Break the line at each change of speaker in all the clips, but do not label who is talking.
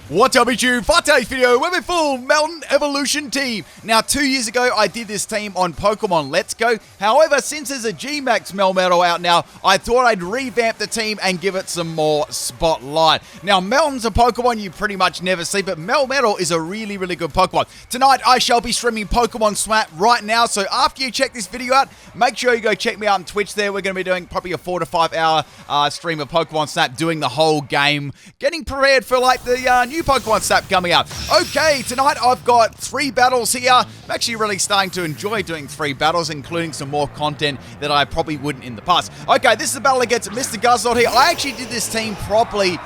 What's up, YouTube? For today's video, we're with full Meltan Evolution team. Now, 2 years ago, I did this team on Pokemon Let's Go. However, since there's a Gigantamax Melmetal out now, I thought I'd revamp the team and give it some more spotlight. Now, Meltan's a Pokemon you pretty much never see, but Melmetal is a really, really good Pokemon. Tonight, I shall be streaming Pokemon Snap right now, so after you check this video out, make sure you go check me out on Twitch there. We're going to be doing probably a 4 to 5 hour stream of Pokemon Snap, doing the whole game, getting prepared for like the new Pokemon Snap coming up. Okay, tonight I've got 3 battles here. I'm actually really starting to enjoy doing 3 battles, including some more content that I probably wouldn't in the past. Okay, this is the battle against Mr. Guzzlord here. I actually did this team properly.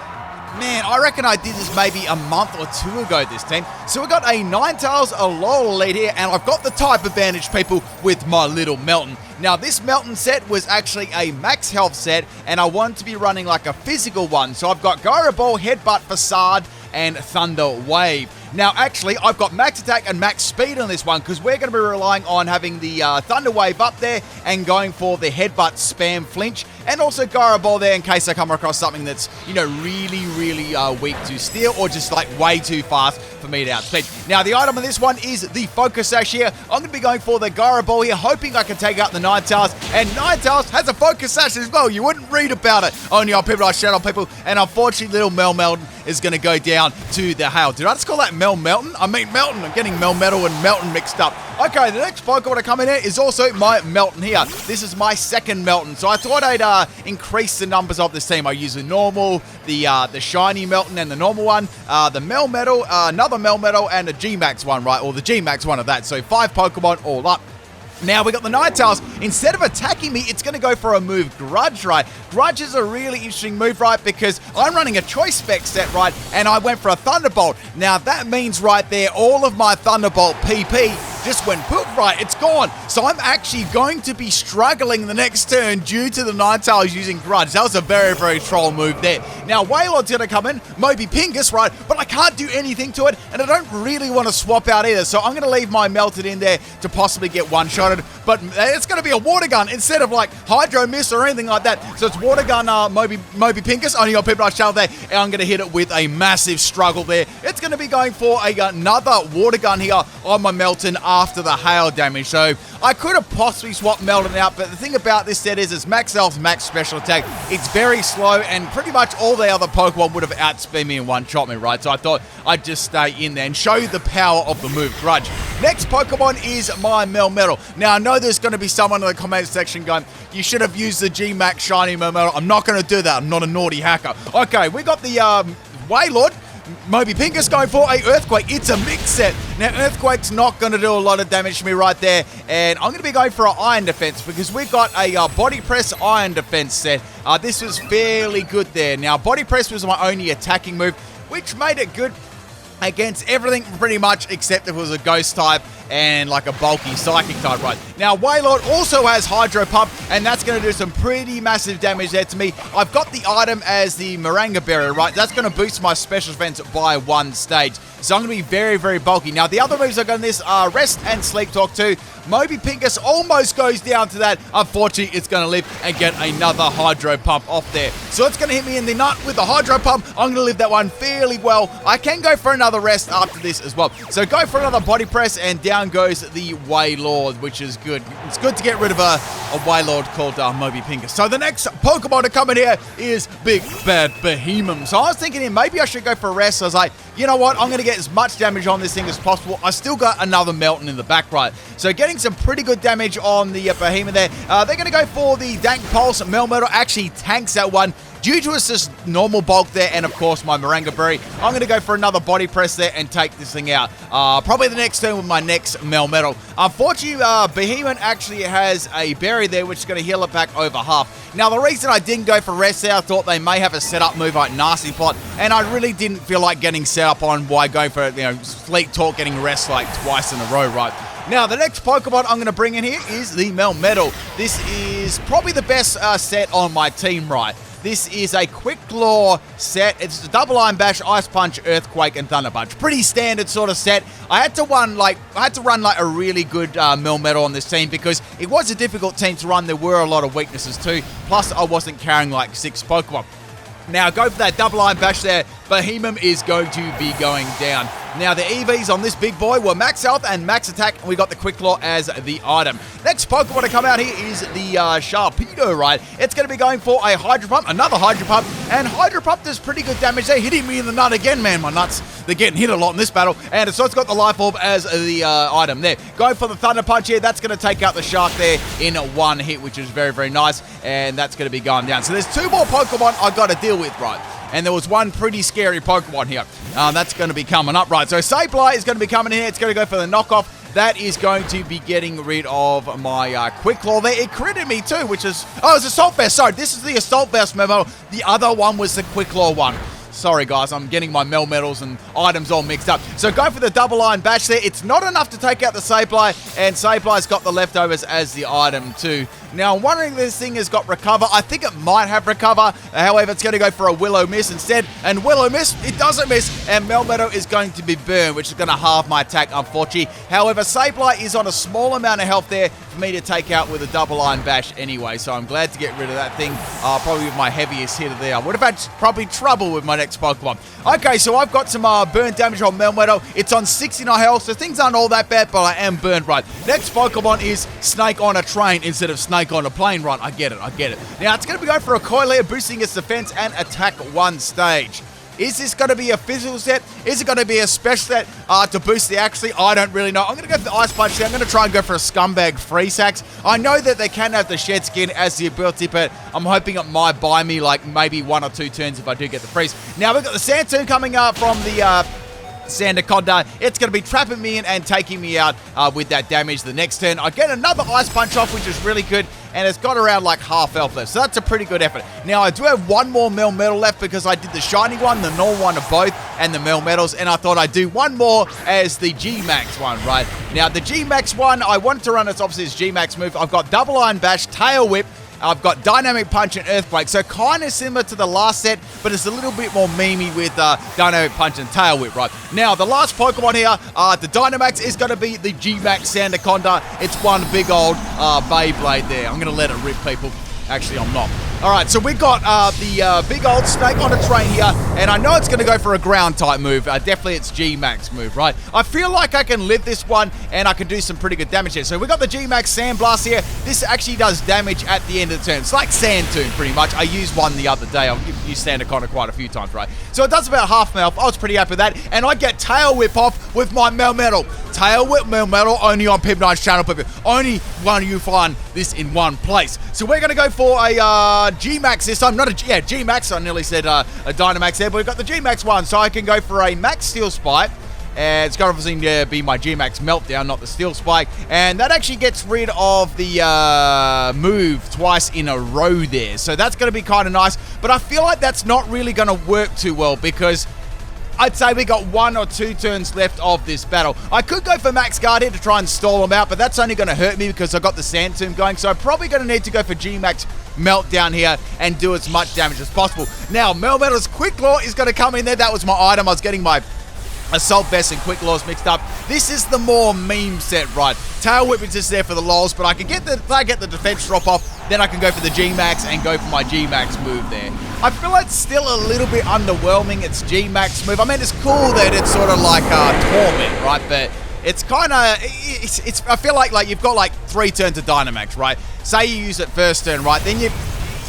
Man, I reckon I did this maybe a month or 2 ago, this team. So we've got a Ninetales, a Alola lead here, and I've got the type advantage, people, with my little Meltan. Now, this Meltan set was actually a max health set, and I wanted to be running like a physical one. So I've got Gyro Ball, Headbutt, Facade, and Thunder Wave. Now, actually, I've got max attack and max speed on this one because we're going to be relying on having the Thunder Wave up there and going for the Headbutt Spam Flinch and also Gyro Ball there in case I come across something that's, you know, really, really weak to Steel or just like way too fast for me to outspeed. Now, the item on this one is the Focus Sash here. I'm going to be going for the Gyro Ball here, hoping I can take out the Ninetales. And Ninetales has a Focus Sash as well. You wouldn't read about it only on PIMPNITE Shadow people. And unfortunately, little Melmetal is going to go down to the hail. Did I just call that Meltan? I mean Meltan. I'm getting Melmetal and Meltan mixed up. Okay, the next Pokemon to come in here is also my Meltan here. This is my second Meltan. So I thought I'd increase the numbers of this team. I use the normal, the shiny Meltan and the normal one, the Melmetal, another Melmetal, and a G-Max one, right? Or the G-Max one of that. So 5 Pokemon all up. Now, we got the Ninetales. Instead of attacking me, it's going to go for a move Grudge, right? Grudge is a really interesting move, right? Because I'm running a Choice Spec set, right? And I went for a Thunderbolt. Now, that means right there, all of my Thunderbolt PP just went poof, right? It's gone. So I'm actually going to be struggling the next turn due to the Ninetales using Grudge. That was a very, very troll move there. Now, Wailord's going to come in, Moby Pingus, right? But I can't do anything to it, and I don't really want to swap out either. So I'm going to leave my Meltan in there to possibly get one-shotted. But it's going to be a Water Gun instead of like Hydro Mist or anything like that. So it's Water Gun Moby Pingus. Only got PIMPNITE Shadow there. And I'm going to hit it with a massive struggle there. It's going to be going for another Water Gun here on my Meltan after the hail damage. So I could have possibly swapped Meltan out. But the thing about this set is it's max health, max special attack. It's very slow. And pretty much all the other Pokemon would have outspeed me and one-shot me, right? So I thought I'd just stay in there and show you the power of the move Grudge. Next Pokemon is my Melmetal. Now, I know there's going to be someone in the comment section going, you should have used the G-Max Shiny Melmetal. I'm not going to do that. I'm not a naughty hacker. Okay, we got the Wailord, Moby Pingus going for a Earthquake. It's a mix set. Now, Earthquake's not going to do a lot of damage to me right there. And I'm going to be going for an Iron Defense because we've got a Body Press Iron Defense set. This was fairly good there. Now, Body Press was my only attacking move, which made it good against everything pretty much except if it was a Ghost type and like a bulky Psychic type, right? Now, Wailord also has Hydro Pump, and that's going to do some pretty massive damage there to me. I've got the item as the Moringa Berry, right? That's going to boost my special defense by 1 stage. So I'm going to be very, very bulky. Now, the other moves I've got in this are Rest and Sleep Talk too. Moby Pingus almost goes down to that. Unfortunately, it's going to live and get another Hydro Pump off there. So it's going to hit me in the nut with the Hydro Pump. I'm going to live that one fairly well. I can go for another Rest after this as well. So go for another Body Press, and down goes the Wailord, which is good. It's good to get rid of a Wailord called Moby Pingus. So the next Pokemon to come in here is Big Bad Behemoth. So I was thinking here, maybe I should go for a Rest. So I was like, you know what? I'm going to get as much damage on this thing as possible. I still got another Meltan in the back, right? So getting some pretty good damage on the Behemoth there. They're going to go for the Dank Pulse. Melmetal actually tanks that one due to its just normal bulk there, and of course my Moringa Berry. I'm going to go for another Body Press there and take this thing out. Probably the next turn with my next Melmetal. Unfortunately, Behemoth actually has a berry there, which is going to heal it back over half. Now, the reason I didn't go for Rest there, I thought they may have a setup move like Nasty Plot, and I really didn't feel like getting set up on why going for, you know, Sleep Talk, getting Rest like twice in a row, right? Now, the next Pokemon I'm going to bring in here is the Melmetal. This is probably the best set on my team, right? This is a Quick Claw set. It's a double Iron Bash, Ice Punch, Earthquake, and Thunder Punch. Pretty standard sort of set. I had to run like a really good Melmetal on this team because it was a difficult team to run. There were a lot of weaknesses too. Plus, I wasn't carrying like 6 Pokemon. Now, go for that double iron bash there. Behemoth is going to be going down. Now, the EVs on this big boy were max health and max attack, and we got the Quick Claw as the item. Next Pokemon to come out here is the Sharpedo, right? It's going to be going for a Hydro Pump, another Hydro Pump, and Hydro Pump does pretty good damage. They're hitting me in the nut again, man. My nuts, they're getting hit a lot in this battle, and so it's got the Life Orb as the item there. Going for the Thunder Punch here. That's going to take out the Shark there in one hit, which is very, very nice, and that's going to be going down. So there's two more Pokemon I've got to deal with, right? And there was one pretty scary Pokemon here. That's going to be coming up, right? So Sableye is going to be coming in here. It's going to go for the knockoff. That is going to be getting rid of my Quick Claw there. It critted me too, which is... Oh, it's Assault Vest. Sorry, this is the Assault Vest memo. The other one was the Quick Claw one. Sorry, guys, I'm getting my Melmetals and items all mixed up. So go for the double iron bash there. It's not enough to take out the Sableye, and Sableye's got the leftovers as the item too. Now, I'm wondering if this thing has got Recover. I think it might have Recover. However, it's going to go for a Willow Miss instead. And Willow Miss, it doesn't miss. And Melmetal is going to be burned, which is going to halve my attack, unfortunately. However, Sableye is on a small amount of health there for me to take out with a double iron bash anyway. So I'm glad to get rid of that thing. Probably with my heaviest hitter there. I would have had probably trouble with my next Pokemon. Okay, so I've got some burn damage on Melmetal. It's on 69 health, so things aren't all that bad, but I am burned right. Next Pokemon is Snake on a Train instead of Snake on a Plane run. I get it. Now, it's going to be going for a Coiler, boosting its defense and attack 1 stage. Is this going to be a physical set? Is it going to be a special set to boost the accuracy? I don't really know. I'm going to go for the Ice Punch there. I'm going to try and go for a Scumbag Free Sacks. I know that they can have the Shed Skin as the ability, but I'm hoping it might buy me like maybe 1 or 2 turns if I do get the freeze. Now, we've got the Sand Tomb coming up from the... Sandaconda. It's going to be trapping me in and taking me out with that damage the next turn. I get another Ice Punch off, which is really good, and it's got around like half health left, so that's a pretty good effort. Now, I do have one more Melmetal left because I did the shiny one, the normal one of both, and the Melmetals, and I thought I'd do one more as the G-Max one, right? Now, the G-Max one, I wanted to run its obviously as G-Max move. I've got Double Iron Bash, Tail Whip, I've got Dynamic Punch and Earthquake, so kind of similar to the last set, but it's a little bit more memey with Dynamic Punch and Tail Whip, right? Now, the last Pokemon here, the Dynamax is going to be the G-Max Sandaconda. It's one big old Beyblade there. I'm going to let it rip, people. Actually, I'm not. All right, so we got the big old Snake on a Train here, and I know it's going to go for a ground-type move. Definitely it's G-Max move, right? I feel like I can live this one, and I can do some pretty good damage here. So we got the G-Max Sandblast here. This actually does damage at the end of the turn. It's like Sand Tomb, pretty much. I used one the other day. I've used Sandaconda quite a few times, right? So it does about half my health. I was pretty happy with that, and I get Tail Whip off with my Melmetal. Tail Whip Melmetal only on PIMPNITE's channel, people. Only one you find this in one place. So we're going to go for a G-Max this time. Not a G-Max. I nearly said a Dynamax there, but we've got the G-Max one. So I can go for a Max Steel Spike. And it's going to be my G-Max Meltdown, not the Steel Spike. And that actually gets rid of the move twice in a row there. So that's going to be kind of nice. But I feel like that's not really going to work too well because... I'd say we got 1 or 2 turns left of this battle. I could go for Max Guard here to try and stall him out, but that's only going to hurt me because I've got the Sand Tomb going. So I'm probably going to need to go for G-Max Meltdown here and do as much damage as possible. Now, Melmetal's Quick Claw is going to come in there. That was my item. I was getting my Assault Vest and Quick Claws mixed up. This is the more meme set, right? Tail Whip is just there for the lols, but I can get the, if I get the defense drop off, then I can go for the G-Max and go for my G-Max move there. I feel like it's still a little bit underwhelming, its G-Max move. I mean, it's cool that it's sort of like Torment, right? But it's kind of, I feel like you've got like 3 turns of Dynamax, right? Say you use it first turn, right? Then you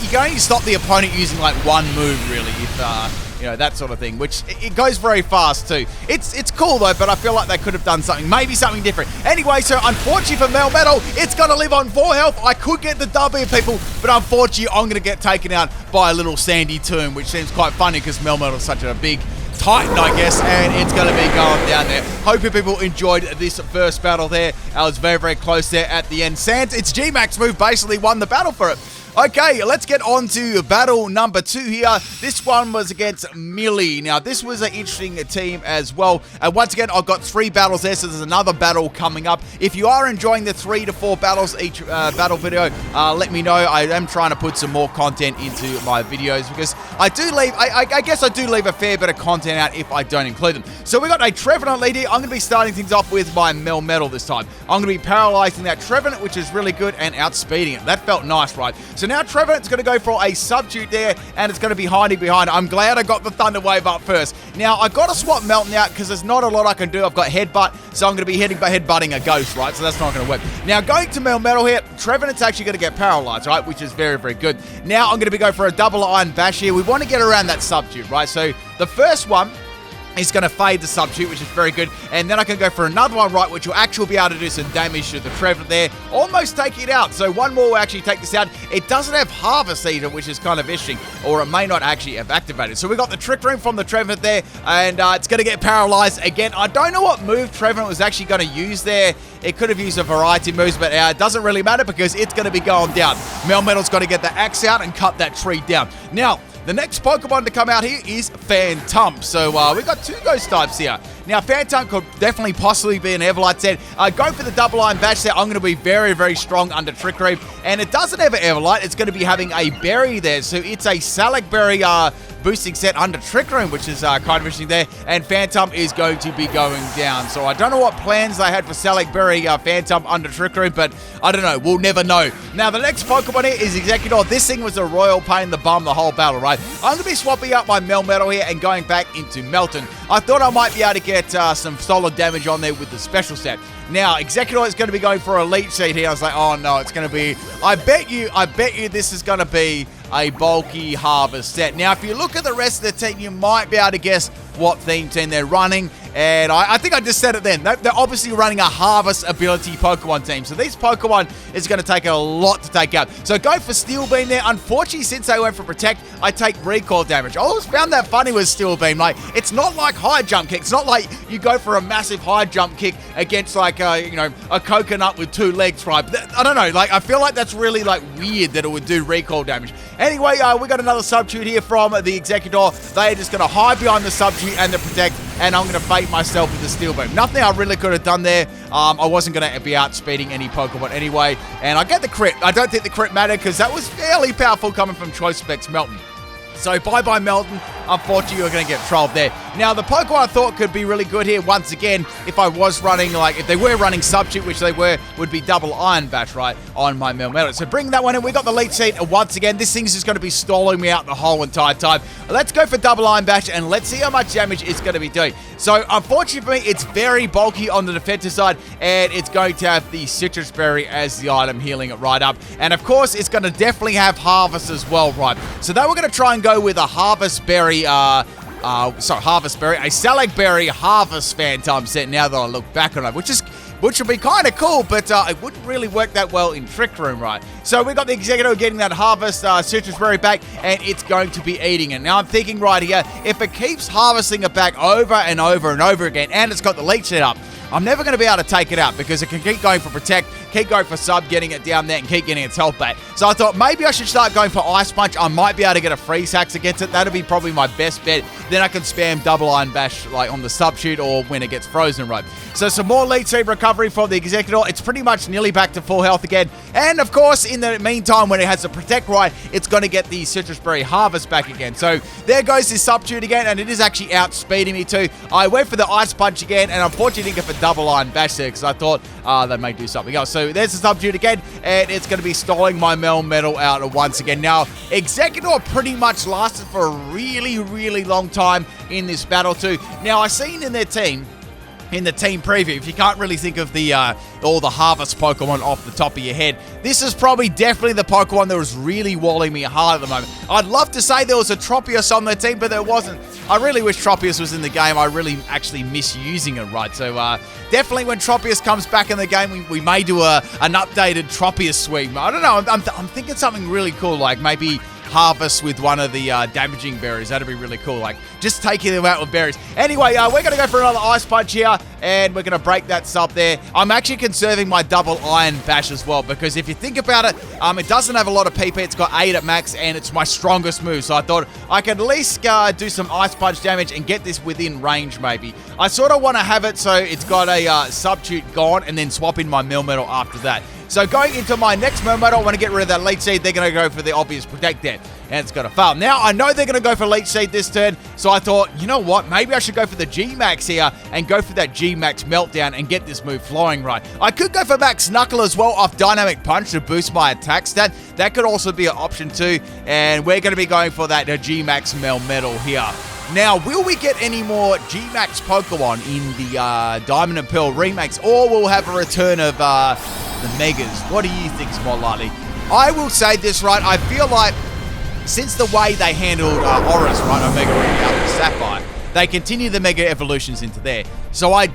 can only stop the opponent using like 1 move, really, if, you know, that sort of thing, which it goes very fast too. It's cool though, but I feel like they could have done something, maybe something different. Anyway, so unfortunately for Melmetal, it's going to live on 4 health. I could get the W, people, but unfortunately I'm going to get taken out by a little Sandy Tomb, which seems quite funny because Melmetal's such a big Titan, I guess, and it's going to be going down there. Hope you people enjoyed this first battle there. I was very, very close there at the end. Sans, its G-Max move basically won the battle for it. Okay, let's get on to battle number 2 here. This one was against Millie. Now, this was an interesting team as well. And once again, I've got 3 battles there, so there's another battle coming up. If you are enjoying the 3 to 4 battles each battle video, let me know. I am trying to put some more content into my videos because I do leave, I guess I do leave a fair bit of content out if I don't include them. So we got a Trevenant lead here. I'm going to be starting things off with my Melmetal this time. I'm going to be paralyzing that Trevenant, which is really good, and outspeeding it. That felt nice, right? So now Trevenant's going to go for a substitute there, and it's going to be hiding behind. I'm glad I got the Thunder Wave up first. Now, I got to swap Meltan out because there's not a lot I can do. I've got Headbutt, so I'm going to be headbutting a Ghost, right? So that's not going to work. Now, going to Melmetal here, Trevenant's actually going to get paralyzed, right? Which is very, very good. Now, I'm going to be going for a double Iron Bash here. We want to get around that substitute, right? So the first one is going to fade the substitute, which is very good. And then I can go for another one, right, which will actually be able to do some damage to the Trevenant there. Almost take it out. So one more will actually take this out. It doesn't have Harvest either, which is kind of interesting. Or it may not actually have activated. So we got the Trick Room from the Trevenant there. And it's going to get paralyzed again. I don't know what move Trevenant was actually going to use there. It could have used a variety of moves, but it doesn't really matter because it's going to be going down. Melmetal's got to get the axe out and cut that tree down. Now, the next Pokemon to come out here is Phantom. So we've got two Ghost types here. Now, Phantom could definitely possibly be an Everlight set. Go for the double Iron Bash set. I'm going to be very, very strong under Trick Room. And it doesn't have an Everlight. It's going to be having a Berry there. So it's a Salac Berry boosting set under Trick Room, which is kind of interesting there. And Phantom is going to be going down. So I don't know what plans they had for Salac Berry Phantom under Trick Room, but I don't know. We'll never know. Now, the next Pokemon here is Exeggutor. This thing was a royal pain in the bum the whole battle, right? I'm going to be swapping out my Melmetal here and going back into Meltan. I thought I might be able to get some solid damage on there with the special set. Now, Exeggutor is going to be going for a Leech Seed here. I was like, oh no, it's going to be... I bet you this is going to be a bulky Harvest set. Now, if you look at the rest of the team, you might be able to guess what theme team they're running. And I think I just said it then. They're obviously running a Harvest ability Pokemon team. So these Pokemon is going to take a lot to take out. So go for Steel Beam there. Unfortunately, since I went for Protect, I take recoil damage. I always found that funny with Steel Beam. Like, it's not like High Jump Kick. It's not like you go for a massive High Jump Kick against like a coconut with two legs, right? I don't know. Like, I feel like that's really like weird that it would do recoil damage. Anyway, we got another substitute here from the Exeggutor. They're just going to hide behind the substitute and the Protect, and I'm going to fate myself with the Steel Beam. Nothing I really could have done there. I wasn't going to be outspeeding any Pokemon anyway, and I get the crit. I don't think the crit mattered because that was fairly powerful coming from Choice Specs Meltan. So bye-bye Meltan. Unfortunately, you're going to get trolled there. Now, the Pokemon I thought could be really good here, once again, if I was running, like, if they were running Substitute, which they were, would be double Iron Bash, right, on my Melmetal. So bring that one in. We got the Leech Seed once again. This thing's just going to be stalling me out the whole entire time. Let's go for double Iron Bash, and let's see how much damage it's going to be doing. So, unfortunately for me, it's very bulky on the defensive side, and it's going to have the Citrus Berry as the item, healing it right up. And, of course, it's going to definitely have Harvest as well, right? So, then we're going to try and go with a Harvest Berry, a Salac Berry Harvest Phantom set now that I look back on it, which would be kind of cool, but it wouldn't really work that well in Trick Room, right? So we got the Exeggutor getting that Harvest Citrus Berry back, and it's going to be eating it. Now I'm thinking right here, if it keeps harvesting it back over and over and over again, and it's got the Leech set up, I'm never going to be able to take it out because it can keep going for Protect, keep going for Sub, getting it down there, and keep getting its health back. So I thought maybe I should start going for Ice Punch. I might be able to get a Freeze Hacks against it. That'd be probably my best bet. Then I can spam double Iron Bash like on the Substitute or when it gets frozen, right? So some more Leech Seed recovery for the Exeggutor. It's pretty much nearly back to full health again. And of course, in the meantime, when it has the Protect right, it's going to get the Citrus Berry Harvest back again. So there goes this Substitute again, and it is actually outspeeding me too. I went for the Ice Punch again, and unfortunately didn't get for double Iron Bash there because I thought they may do something else. So there's the Substitute again, and it's going to be stalling my Melmetal out once again. Now, Exeggutor pretty much lasted for a really, really long time in this battle too. Now, I seen in their team, in the team preview, if you can't really think of the all the Harvest Pokemon off the top of your head, this is probably definitely the Pokemon that was really walling me hard at the moment. I'd love to say there was a Tropius on the team, but there wasn't. I really wish Tropius was in the game. I really actually miss using it, right? So definitely when Tropius comes back in the game, we may do an updated Tropius sweep. I don't know. I'm thinking something really cool, like maybe Harvest with one of the damaging berries. That'd be really cool. Like, just taking them out with berries. Anyway, we're going to go for another Ice Punch here, and we're going to break that sub there. I'm actually conserving my double Iron Bash as well, because if you think about it, it doesn't have a lot of PP. It's got 8 at max, and it's my strongest move. So I thought I could at least do some Ice Punch damage and get this within range, maybe. I sort of want to have it so it's got a Substitute gone, and then swap in my Melmetal after that. So going into my next Melmetal, I want to get rid of that Leech Seed. They're going to go for the obvious Protect there. And it's going to fail. Now, I know they're going to go for Leech Seed this turn, so I thought, you know what? Maybe I should go for the G-Max here and go for that G-Max Meltdown and get this move flowing right. I could go for Max Knuckle as well off Dynamic Punch to boost my attack stat. That could also be an option too, and we're going to be going for that G-Max Melmetal here. Now, will we get any more G-Max Pokemon in the Diamond and Pearl remakes, or we'll have a return of the Megas? What do you think is more likely? I will say this, right? I feel like since the way they handled Oris, right, Omega Ruby out with Sapphire, they continue the Mega Evolutions into there. So I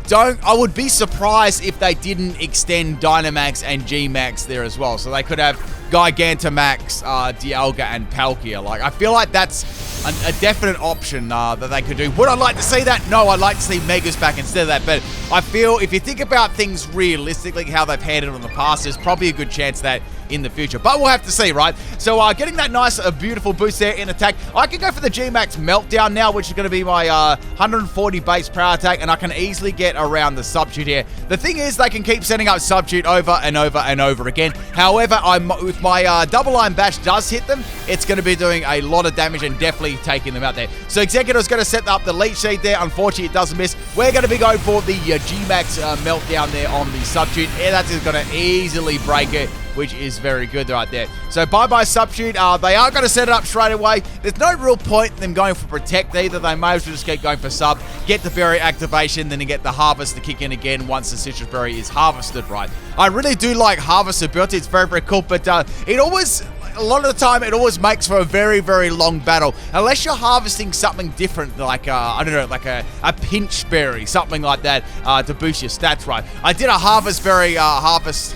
would be surprised if they didn't extend Dynamax and G-Max there as well. So they could have Gigantamax, Dialga, and Palkia. Like, I feel like that's a definite option that they could do. Would I like to see that? No, I'd like to see Megas back instead of that. But I feel if you think about things realistically, how they've handled in the past, there's probably a good chance that in the future. But we'll have to see, right? So getting that nice, beautiful boost there in attack. I can go for the G-Max Meltdown now, which is going to be my 140 base power attack, and I can easily get around the Substitute here. The thing is, they can keep setting up Substitute over and over and over again. However, if my Double Line Bash does hit them, it's going to be doing a lot of damage and definitely taking them out there. So Exeggutor's going to set up the Leech Seed there. Unfortunately, it doesn't miss. We're going to be going for the G-Max Meltdown there on the Substitute. Yeah, that's just going to easily break it, which is very good right there. So bye-bye Substitute. They are going to set it up straight away. There's no real point in them going for Protect either. They may as well just keep going for Sub, get the Berry activation, then you get the Harvest to kick in again once the Citrus Berry is harvested, right? I really do like Harvest ability. It's very, very cool, but it always... a lot of the time, it always makes for a very, very long battle. Unless you're harvesting something different, like, I don't know, like a Pinch Berry, something like that, to boost your stats, right? I did a Harvest Berry, Harvest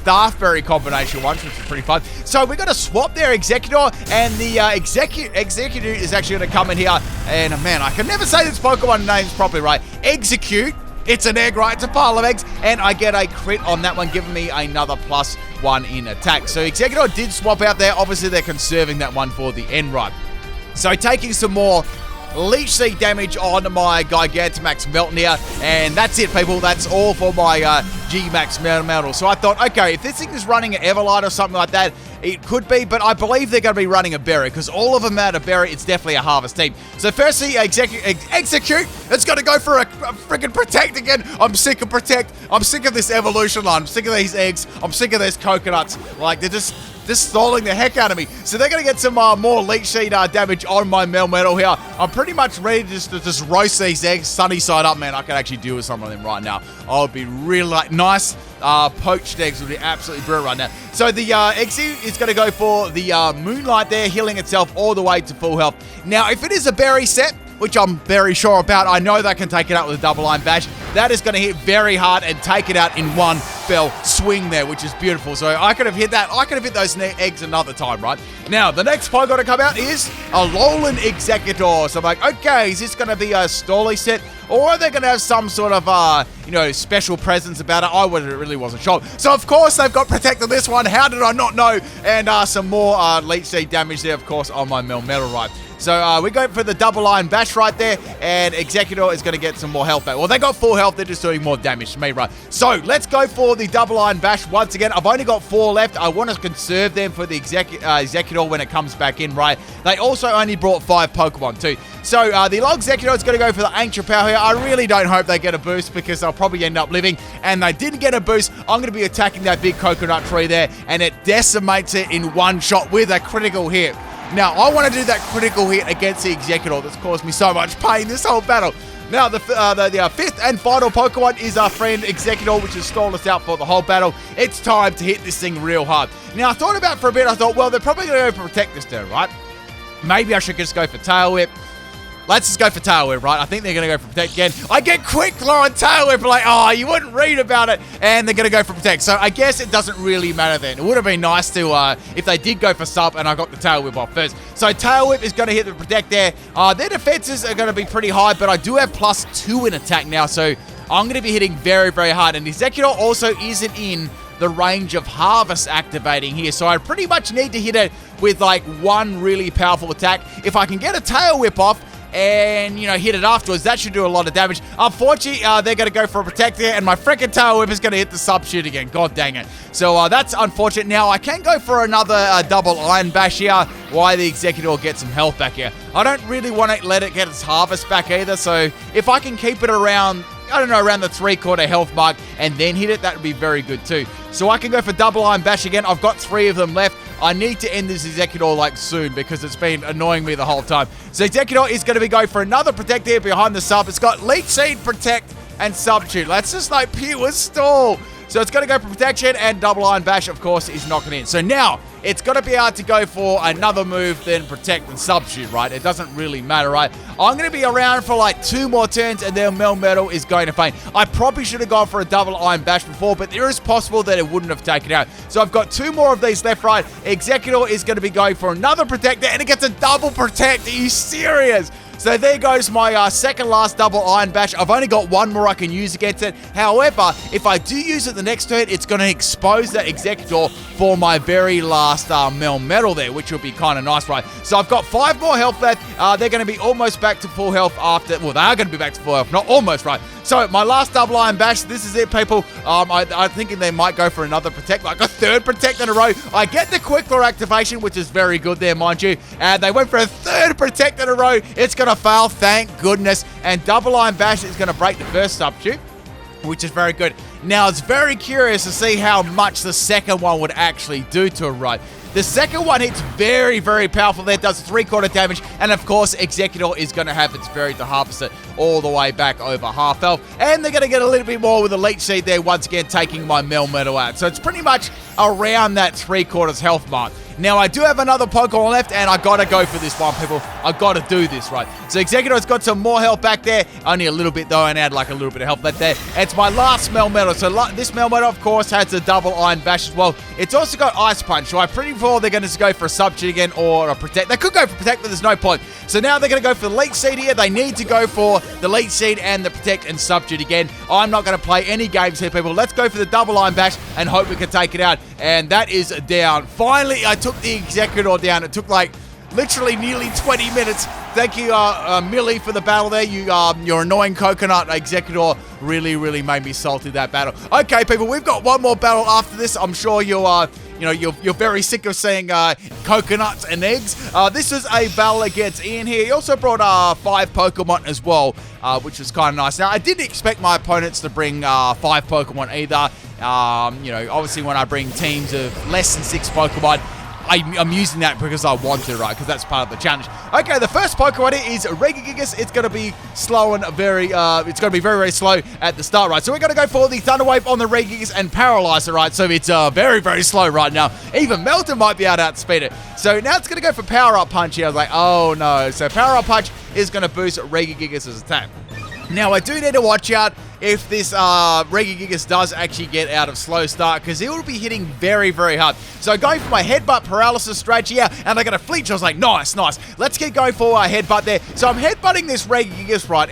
Staffberry combination once, which is pretty fun. So we're going to swap their Exeggutor, and the Exeggutor is actually going to come in here, and man, I can never say this Pokemon names properly, right? Execute. It's an egg, right? It's a pile of eggs, and I get a crit on that one, giving me another +1 in attack. So Exeggutor did swap out there. Obviously, they're conserving that one for the end, right? So taking some more Leech Seed damage on my Gigantamax Meltan here, and that's it, people. That's all for my G-Max Melmetal. So I thought, okay, if this thing is running an Everlight or something like that, it could be, but I believe they're going to be running a Berry, because all of them out of Berry, it's definitely a Harvest team. So firstly, Execute. It's going to go for a freaking Protect again. I'm sick of Protect. I'm sick of this evolution line. I'm sick of these eggs. I'm sick of these coconuts. Like, they're just stalling the heck out of me. So they're going to get some more Leech Seed damage on my Melmetal here. I'm pretty much ready to just roast these eggs sunny side up, man. I could actually deal with some of them right now. I would be really nice. Poached eggs would be absolutely brilliant right now. So the Exie is going to go for the Moonlight there, healing itself all the way to full health. Now, if it is a Berry set, which I'm very sure about, I know they can take it out with a Double Line Bash. That is going to hit very hard and take it out in one fell swing there, which is beautiful. So I could have hit that. I could have hit those eggs another time, right? Now, the next Pokemon to come out is a Alolan Exeggutor. So I'm like, okay, is this going to be a Stoli set? Or are they going to have some sort of, special presence about it? I really wasn't sure. So, of course, they've got Protect on this one. How did I not know? And some more Leech Seed damage there, of course, on my Melmetal, right? So we go for the Double Line Bash right there, and Exeggutor is going to get some more health back. Well, they got full health. They're just doing more damage to me, right? So let's go for the Double Line Bash once again. I've only got 4 left. I want to conserve them for the Exeggutor when it comes back in, right? They also only brought 5 Pokemon too. So the Log Exeggutor is going to go for the Ancient Power here. I really don't hope they get a boost, because they'll probably end up living, and they didn't get a boost. I'm going to be attacking that big coconut tree there, and it decimates it in one shot with a critical hit. Now, I want to do that critical hit against the Exeggutor that's caused me so much pain this whole battle. Now, the 5th and final Pokemon is our friend Exeggutor, which has stalled us out for the whole battle. It's time to hit this thing real hard. Now, I thought about it for a bit. I thought, well, they're probably going to go for Protect this turn, right? Maybe I should just go for Tail Whip. Let's just go for Tail Whip, right? I think they're going to go for Protect again. I get Quick Claw and Tail Whip, like, oh, you wouldn't read about it. And they're going to go for Protect. So I guess it doesn't really matter then. It would have been nice to, if they did go for Sub and I got the Tail Whip off first. So Tail Whip is going to hit the Protect there. Their defenses are going to be pretty high, but I do have +2 in attack now. So I'm going to be hitting very, very hard. And Exeggutor also isn't in the range of Harvest activating here. So I pretty much need to hit it with, like, one really powerful attack. If I can get a Tail Whip off, and, you know, hit it afterwards. That should do a lot of damage. Unfortunately, they're going to go for a protect here, and my freaking tail whip is going to hit the sub-shoot again. God dang it. So that's unfortunate. Now, I can go for another double Iron Bash here. Why the Executor gets some health back here. I don't really want to let it get its harvest back either, so if I can keep it around, I don't know, around the 3/4 health mark and then hit it, that would be very good too. So I can go for double Iron Bash again. I've got 3 of them left. I need to end this Executor like soon because it's been annoying me the whole time. So Executor is going to be going for another protect here behind the sub. It's got Leech Seed, Protect, and Substitute. That's just like pure stall. So it's going to go for protection, and double Iron Bash, of course, is knocking in. So now it's going to be able to go for another move than protect and substitute, right? It doesn't really matter, right? I'm going to be around for like 2 more turns, and then Melmetal is going to faint. I probably should have gone for a double Iron Bash before, but there is possible that it wouldn't have taken out. So I've got 2 more of these left, right? Executor is going to be going for another protector, and it gets a double protect. Are you serious? So there goes my second last double Iron Bash. I've only got 1 more I can use against it. However, if I do use it the next turn, it's going to expose that Executor for my very last Melmetal there, which will be kind of nice, right? So I've got 5 more health left. They're going to be almost back to full health after... Well, they are going to be back to full health, not almost, right? So my last double Iron Bash, this is it, people. I'm thinking they might go for another protect, like a 3rd protect in a row. I get the Quick Claw activation, which is very good there, mind you. And they went for a 3rd protect in a row. It's going to fail, thank goodness. And double Iron Bash is going to break the first substitute, which is very good. Now, it's very curious to see how much the second one would actually do to it, right? The second one hits very, very powerful there. It does 3/4 damage. And, of course, Executor is going to have its fairy to harvest it all the way back over half health. And they're going to get a little bit more with the Leech Seed there, once again, taking my Melmetal out. So it's pretty much around that 3/4 health mark. Now, I do have another Pokemon left, and I gotta go for this one, people. I gotta do this, right? So Executor's got some more health back there. Only a little bit, though, and add like a little bit of health left there. And it's my last Melmetal. So this Melmetal, of course, has a double Iron Bash as well. It's also got Ice Punch, so I'm pretty sure they're going to go for a Substitute again or a Protect. They could go for Protect, but there's no point. So now they're going to go for the Leech Seed here. They need to go for the Leech Seed and the Protect and Substitute again. I'm not going to play any games here, people. Let's go for the double Iron Bash and hope we can take it out. And that is down. Finally, I took the Executor down. It took like literally nearly 20 minutes. Thank you, Millie, for the battle there. Your annoying coconut Executor really made me salty that battle. Okay, people, we've got 1 more battle after this. I'm sure you're very sick of seeing coconuts and eggs. This is a battle against Ian here. He also brought 5 Pokemon as well, which was kind of nice. Now, I didn't expect my opponents to bring 5 Pokemon either. Obviously when I bring teams of less than 6 Pokemon, I'm using that because I want to, right? Because that's part of the challenge. Okay, the first Pokemon is Regigigas. It's going to be slow and it's going to be very slow at the start, right? So we're going to go for the Thunder Wave on the Regigigas and paralyze it, right? So it's very slow right now. Even Meltan might be able to outspeed it. So now it's going to go for Power Up Punch here. I was like, oh no. So Power Up Punch is going to boost Regigigas' attack. Now, I do need to watch out if this Regigigas does actually get out of slow start, because it will be hitting very very hard. So going for my headbutt paralysis strategy here, and I got a flinch. I was like, nice. Let's keep going for a headbutt there. So I'm headbutting this Regigigas, right?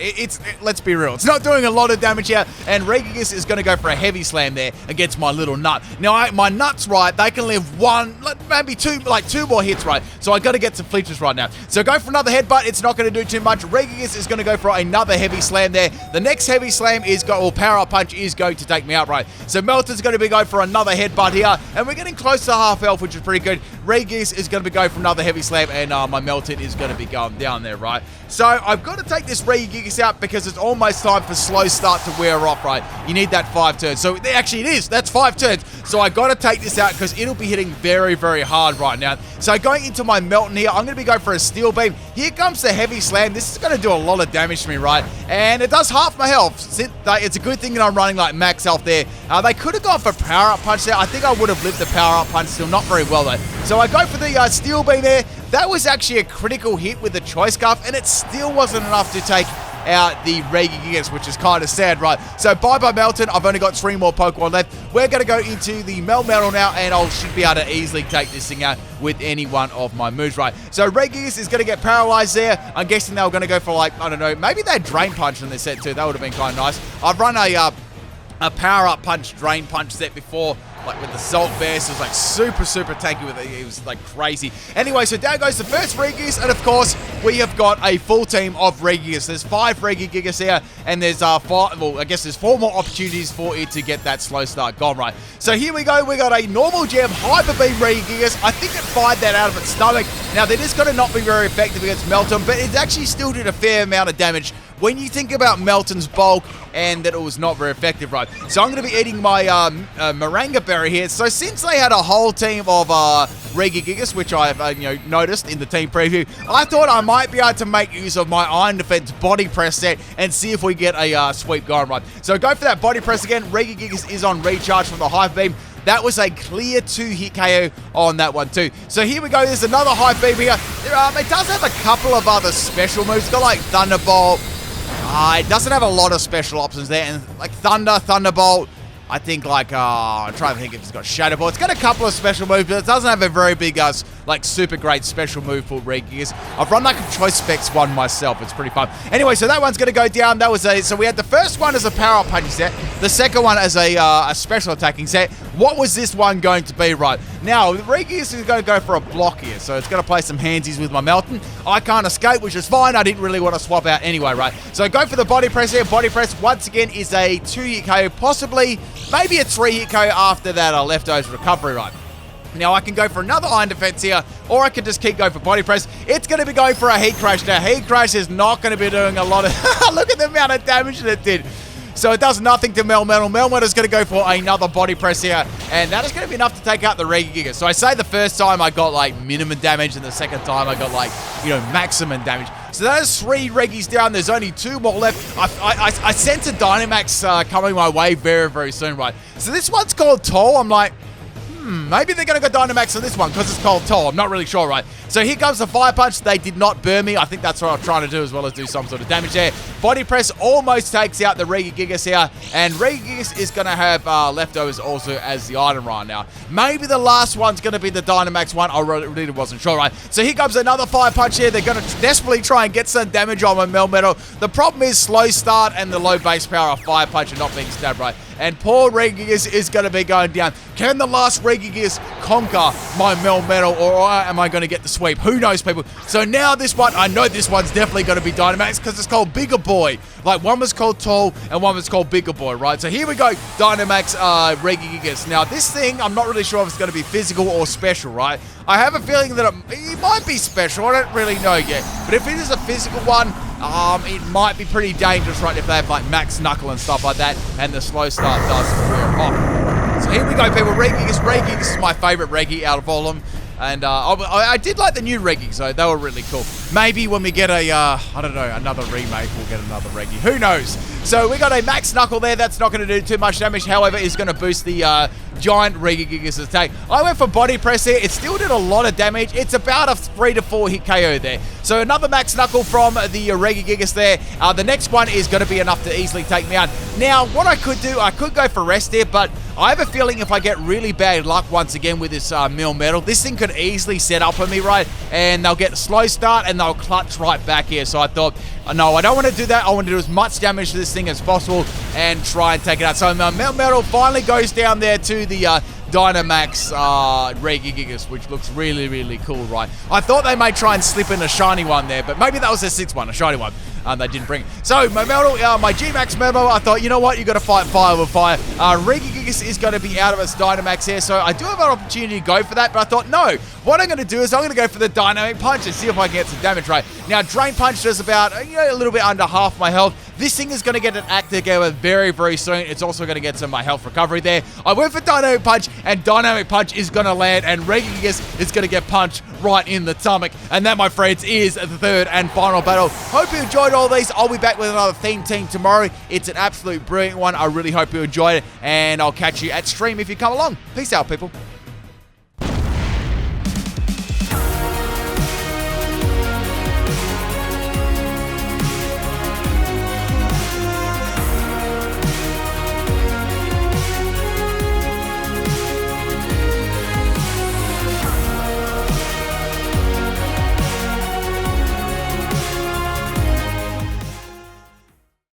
Let's be real, it's not doing a lot of damage here, and Regigigas is going to go for a heavy slam there against my little nut. Now my nuts, right, they can live 1, maybe 2, like 2 more hits, right? So I got to get some flinches right now. So go for another headbutt. It's not going to do too much. Regigigas is going to go for another heavy slam there. The next heavy slam Power Up Punch is going to take me out, right? So Meltan's going to be going for another headbutt here, and we're getting close to half health, which is pretty good. Regigigas is going to be going for another heavy slam, and my Meltan is going to be going down there, right? So I've got to take this Regigigas out because it's almost time for slow start to wear off, right? You need that 5 turns. So actually it is. That's 5 turns. So I got to take this out because it'll be hitting very hard right now. So going into my Meltan here, I'm going to be going for a Steel Beam. Here comes the heavy slam. This is going to do a lot of damage to me, right? And it does half my health. It's a good thing that I'm running like max health there. They could have gone for Power Up Punch there. I think I would have lived the Power Up Punch still. Not very well though. So I go for the Steel Beam there. That was actually a critical hit with the Choice Scarf, and it still wasn't enough to take out the Regigigas, which is kind of sad, right? So bye-bye Meltan. I've only got 3 more Pokemon left. We're going to go into the Melmetal now, and I should be able to easily take this thing out with any one of my moves, right? So Regigigas is going to get paralyzed there. I'm guessing they were going to go for, like, I don't know, maybe they had Drain Punch in their set too. That would have been kind of nice. I've run a Power Up Punch, Drain Punch set before, like with the Salt Beast. It was like super tanky with it. It was like crazy. Anyway, so down goes the first Regigigas, and of course, we have got a full team of Regigigas. There's 5 Regigigas here, and there's 5, well, I guess there's 4 more opportunities for it to get that slow start gone, right? So here we go. We got a normal gem Hyper Beam Regigigas. I think it fired that out of its stomach. Now, that is going to not be very effective against Meltan, but it actually still did a fair amount of damage when you think about Meltan's bulk and that it was not very effective, right? So I'm going to be eating my Moringa Berry here. So since they had a whole team of Regigigas, which I've noticed in the team preview, I thought I might be able to make use of my Iron Defense body press set and see if we get a sweep going, right? So go for that body press again. Regigigas is on recharge from the Hyper Beam. That was a clear 2-hit KO on that one too. So here we go. There's another Hyper Beam here. It does have a couple of other special moves. It's got like Thunderbolt. It doesn't have a lot of special options there. And like Thunderbolt. I think like, I'm trying to think if it's got Shadow Ball. It's got a couple of special moves, but it doesn't have a very big, like super great special move for Regigigas. I've run like a Choice Specs one myself. It's pretty fun. Anyway, so that one's going to go down. That was so we had the first one as a power-up punching set, the second one as a special attacking set. What was this one going to be, right? Now, Regigigas is going to go for a block here, so it's going to play some handsies with my Meltan. I can't escape, which is fine. I didn't really want to swap out anyway, right? So go for the body press here. Body press, once again, is a 2-hit KO, possibly maybe a 3-hit KO after that leftovers recovery, right? Now, I can go for another Iron Defense here, or I can just keep going for Body Press. It's going to be going for a Heat Crash. Now, Heat Crash is not going to be doing a lot of... Look at the amount of damage that it did. So it does nothing to Melmetal. Melmetal is going to go for another Body Press here, and that is going to be enough to take out the Regigigas. So I say the first time I got like minimum damage, and the second time I got like, maximum damage. So that is 3 Regis down. There's only 2 more left. I sense a Dynamax coming my way very soon, right? So this one's called Toll. I'm like, maybe they're going to go Dynamax on this one because it's called Toll. I'm not really sure, right? So here comes the Fire Punch. They did not burn me. I think that's what I'm trying to do, as well as do some sort of damage there. Body Press almost takes out the Regigigas here, and Regigigas is going to have leftovers also as the item right now. Maybe the last one's going to be the Dynamax one. I really wasn't sure, right? So here comes another Fire Punch here. They're going to desperately try and get some damage on my Melmetal. The problem is slow start and the low base power of Fire Punch and not being stabbed, right? And poor Regigigas is going to be going down. Can the last Regigigas conquer my Melmetal, or am I going to get the sweep? Who knows, people? So now this one, I know this one's definitely going to be Dynamax because it's called Bigger Boy. Like, one was called Tall and one was called Bigger Boy, right? So here we go, Dynamax Regigigas. Now, this thing, I'm not really sure if it's going to be physical or special, right? I have a feeling that it might be special. I don't really know yet. But if it is a physical one, it might be pretty dangerous, right, if they have, like, Max Knuckle and stuff like that, and the slow start does wear off. So here we go, people. Regigigas is my favorite Regi out of all of them. And I did like the new Regis, so they were really cool. Maybe when we get a, I don't know, another remake, we'll get another Regi. Who knows? So we got a Max Knuckle there. That's not going to do too much damage. However, it's going to boost the giant Regigigas attack. I went for Body Press here. It still did a lot of damage. It's about a 3 to 4 hit KO there. So another Max Knuckle from the Regigigas there. The next one is going to be enough to easily take me out. Now, what I could do, I could go for rest here, but I have a feeling if I get really bad luck once again with this Melmetal, this thing could easily set up for me, right? And they'll get a slow start and they'll clutch right back here. So I thought, no, I don't want to do that. I want to do as much damage to this thing as possible and try and take it out. So Melmetal finally goes down there to the Dynamax Regigigas, which looks really cool, right? I thought they may try and slip in a shiny one there, but maybe that was their 6th one, a shiny one. They didn't bring it. So, my Gmax Melmetal, I thought, you know what? You got to fight fire with fire. Regigigas is going to be out of its Dynamax here, so I do have an opportunity to go for that, but I thought, no. What I'm going to do is I'm going to go for the Dynamic Punch and see if I can get some damage, right? Now, Drain Punch does about, a little bit under half my health. This thing is going to get an active together very soon. It's also going to get some of my health recovery there. I went for Dynamic Punch, and Dynamic Punch is going to land, and Regigigas is going to get punched right in the stomach. And that, my friends, is the 3rd and final battle. Hope you enjoyed all these. I'll be back with another theme team tomorrow. It's an absolute brilliant one. I really hope you enjoyed it, and I'll catch you at stream if you come along. Peace out, people.